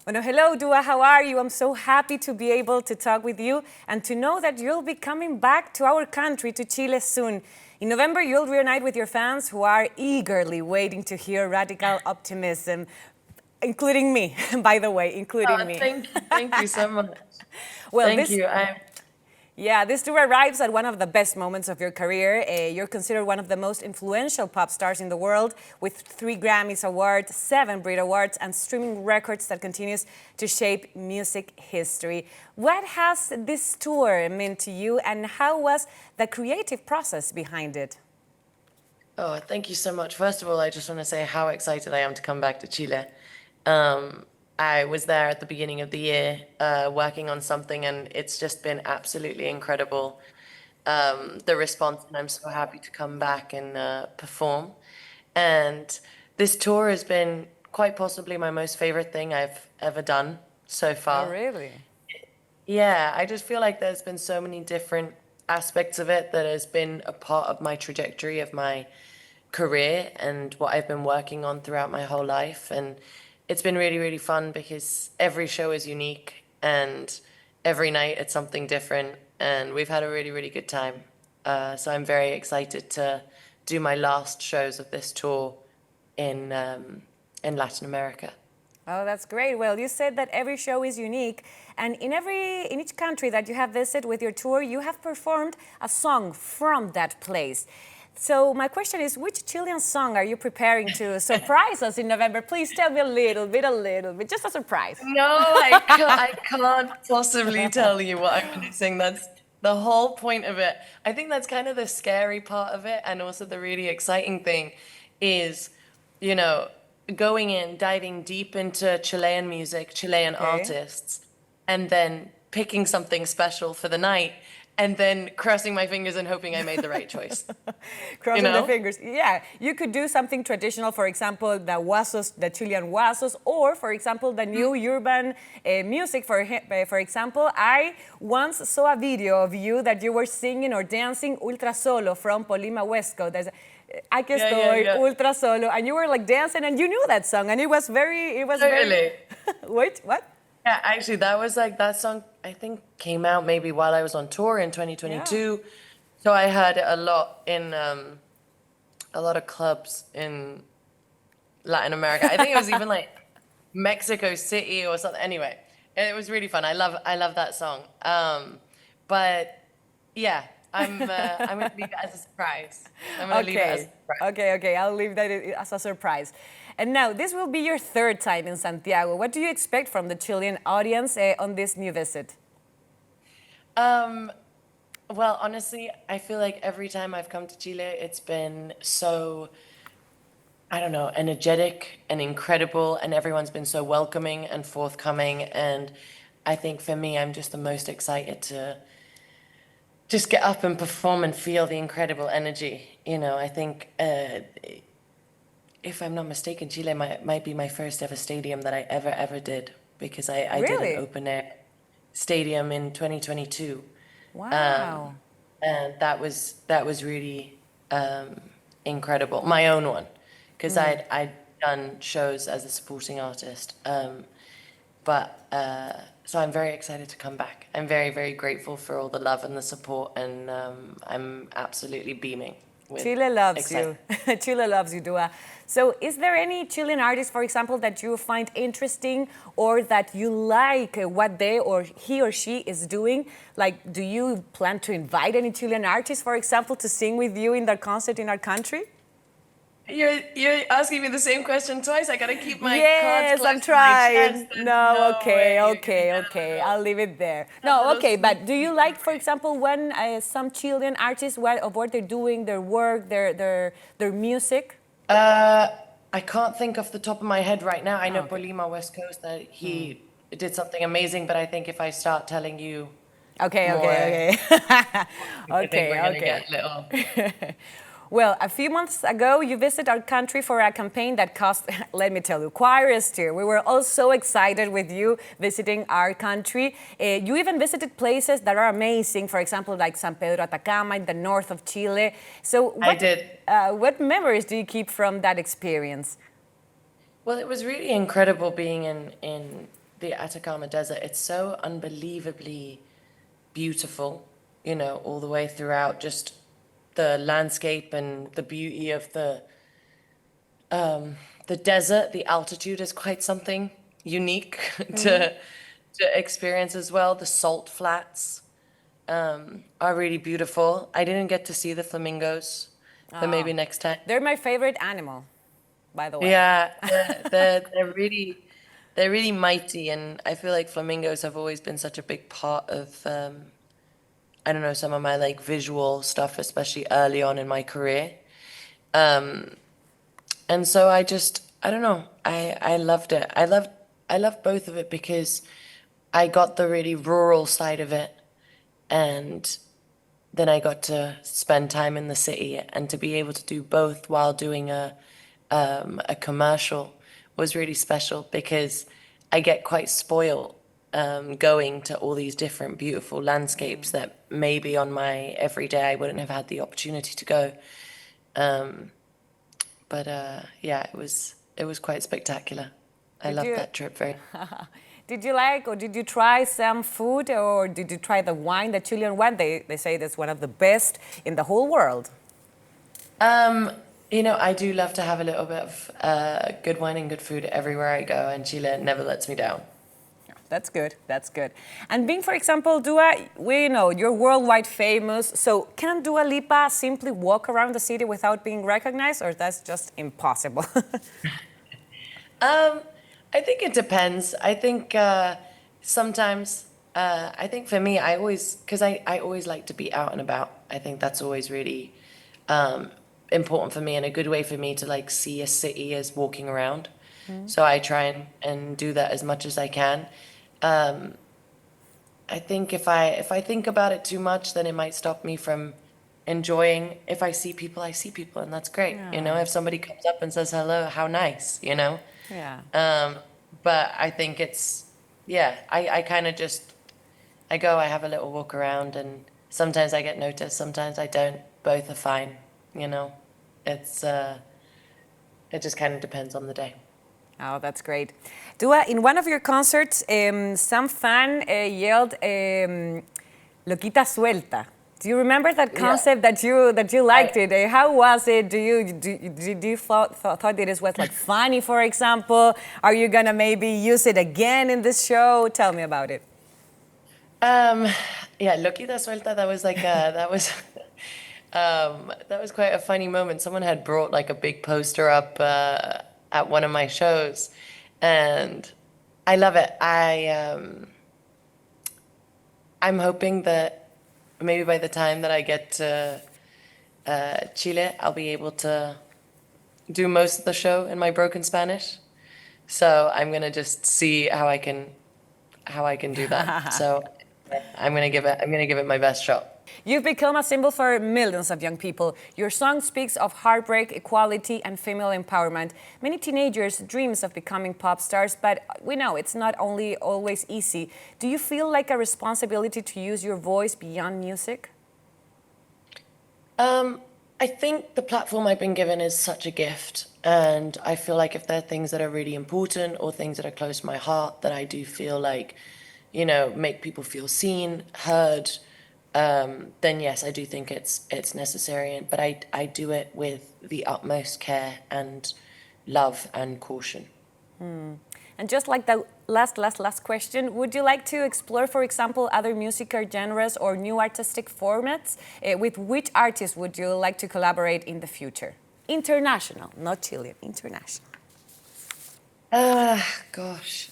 Well, hello, Dua. How are you? I'm so happy to be able to talk with you and to know that you'll be coming back to our country, to Chile soon. In November, you'll reunite with your fans who are eagerly waiting to hear radical optimism, including me, by the way, including me. Thank you so much. Well, Thank this you. Yeah, this tour arrives at one of the best moments of your career. You're considered one of the most influential pop stars in the world, with 3 Grammys awards, 7 Brit Awards, and streaming records that continues to shape music history. What has this tour meant to you, and how was the creative process behind it? Oh, thank you so much. First of all, I just want to say how excited I am to come back to Chile. Um, I was there at the beginning of the year, working on something, and it's just been absolutely incredible. The response, and I'm so happy to come back and perform. And this tour has been quite possibly my most favorite thing I've ever done so Oh, far. really? Yeah, I just feel like there's been so many different aspects of it that has been a part of my trajectory of my career and what I've been working on throughout my whole life. And it's been really, really fun because every show is unique and every night it's something different. And we've had a really, really good time. So I'm very excited to do my last shows of this tour in Latin America. Oh, that's great. Well, you said that every show is unique, and in each country that you have visited with your tour, you have performed a song from that place. So my question is, which Chilean song are you preparing to surprise us in November? Please tell me a little bit, just a surprise. No, I can't possibly tell you what I'm going to sing. That's the whole point of it. I think that's kind of the scary part of it, and also the really exciting thing is, you know, going in, diving deep into Chilean music, Chilean Okay. artists, and then picking something special for the night, and then crossing my fingers and hoping I made the right choice. You Crossing the know? fingers. Yeah, you could do something traditional, for example, the huasos, the Chilean huasos, or, for example, the new urban music. For example, I once saw a video of you that you were singing or dancing Ultra Solo from Polima Huesco. There's Aquí Yeah, yeah, estoy, yeah. Ultra Solo, and you were like dancing, and you knew that song, and it was very. Totally. Wait, what? Yeah, actually, that was like that song, I think came out maybe while I was on tour in Yeah. 2022. So I heard it a lot in a lot of clubs in Latin America. I think it was even like Mexico City or something. Anyway, it was really fun. I love that song. But yeah, I'm gonna leave it as a surprise. I'm gonna leave it as a Okay, surprise. okay. I'll leave that as a surprise. And now, this will be your 3rd time in Santiago. What do you expect from the Chilean audience on this new visit? Um, well, honestly, I feel like every time I've come to Chile, it's been so, I don't know, energetic and incredible, and everyone's been so welcoming and forthcoming. And I think for me, I'm just the most excited to just get up and perform and feel the incredible energy. I think, if I'm not mistaken, Chile might be my first ever stadium that I ever did because I did an Really? open air stadium in 2022. Um, Wow. and that was really incredible. My own one, because I'd done shows as a supporting artist. But so I'm very excited to come back. I'm very, very grateful for all the love and the support, and I'm absolutely beaming with Chile loves you. excitement. Chile loves you, Dua. So, is there any Chilean artist, for example, that you find interesting or that you like what they or he or she is doing? Like, do you plan to invite any Chilean artist, for example, to sing with you in their concert in our country? You're asking me the same question twice. I gotta keep my cards Yes, I'm close to my chest. trying. There's No, no way you're gonna get okay. I'll leave it there. a No, little okay, but sneak do you peek from like, for me. example, when some Chilean artists, of what they're doing, their work, their music? Uh, I can't think off the top of my head right now. I Oh, know okay. Polima West Coast that he did something amazing, but I think if I start telling you more, Okay. I think we're gonna Okay. get little. Well, a few months ago, you visited our country for a campaign that cost, let me tell you, quite a steer. We were all so excited with you visiting our country. You even visited places that are amazing, for example, like San Pedro Atacama in the north of Chile. So, I did. what memories do you keep from that experience? Well, it was really incredible being in the Atacama Desert, it's so unbelievably beautiful, you know, all the way throughout, just the landscape and the beauty of the desert. The altitude is quite something unique to experience as well. The salt flats are really beautiful. I didn't get to see the flamingos, but maybe next time. They're my favorite animal, by the way. Yeah, they're really mighty, and I feel like flamingos have always been such a big part of I don't know, some of my like visual stuff, especially early on in my career. And so I don't know, I loved it. I loved both of it because I got the really rural side of it, and then I got to spend time in the city, and to be able to do both while doing a commercial was really special because I get quite spoiled going to all these different beautiful landscapes that maybe on my everyday I wouldn't have had the opportunity to go. But yeah, it was quite spectacular. I loved that trip very. Did you like or did you try some food or did you try the wine, the Chilean wine? They say that's one of the best in the whole world. You know, I do love to have a little bit of good wine and good food everywhere I go, and Chile never lets me down. That's good. That's good. And being, for example, Dua, we know you're worldwide famous. So can Dua Lipa simply walk around the city without being recognized, or that's just impossible? I think it depends. I think sometimes, I think for me, because I always like to be out and about. I think that's always really important for me, and a good way for me to like see a city is walking around. So I try and do that as much as I can. I think if I think about it too much, then it might stop me from enjoying. If I see people, I see people, and that's great. You know, if somebody comes up and says hello, how nice, you know? Yeah. But I think I kind of just, I go, I have a little walk around, and sometimes I get noticed, sometimes I don't. Both are fine, you know? It just kind of depends on the day. Oh, that's great. Dua, in one of your concerts, some fan yelled, "Loquita suelta." Do you remember that concept that you liked it? How was it? Did you thought that it was like funny, for example? Are you gonna maybe use it again in this show? Tell me about it. Yeah, Loquita Suelta, that was like that was quite a funny moment. Someone had brought like a big poster up at one of my shows, and I love it. I'm hoping that maybe by the time that I get to Chile, I'll be able to do most of the show in my broken Spanish. So I'm gonna just see how I can do that. So I'm gonna give it my best shot. You've become a symbol for millions of young people. Your song speaks of heartbreak, equality, and female empowerment. Many teenagers dreams of becoming pop stars, but we know it's not only always easy. Do you feel like a responsibility to use your voice beyond music? I think the platform I've been given is such a gift, and I feel like if there are things that are really important or things that are close to my heart that I do feel like, you know, make people feel seen, heard, then yes, I do think it's necessary. But I do it with the utmost care and love and caution. And just like the last question, would you like to explore, for example, other musical genres or new artistic formats? With which artists would you like to collaborate in the future? International, not Chilean, international. Gosh.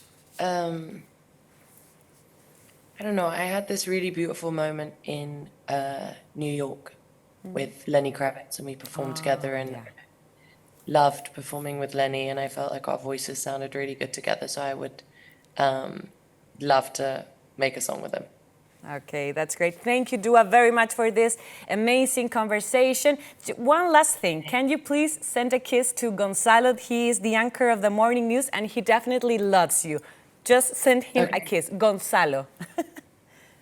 I don't know. I had this really beautiful moment in New York with Lenny Kravitz, and we performed together, and loved performing with Lenny, and I felt like our voices sounded really good together, so I would love to make a song with him. Okay, that's great. Thank you, Dua, very much for this amazing conversation. One last thing. Can you please send a kiss to Gonzalo? He is the anchor of the morning news, and he definitely loves you. Just send him a kiss. Gonzalo.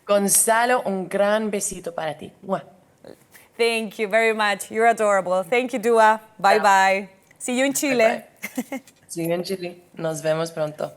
Gonzalo, un gran besito para ti. Mwah. Thank you very much. You're adorable. Thank you, Dua. Bye-bye. See you in Chile. Bye-bye. See you in Chile. Nos vemos pronto.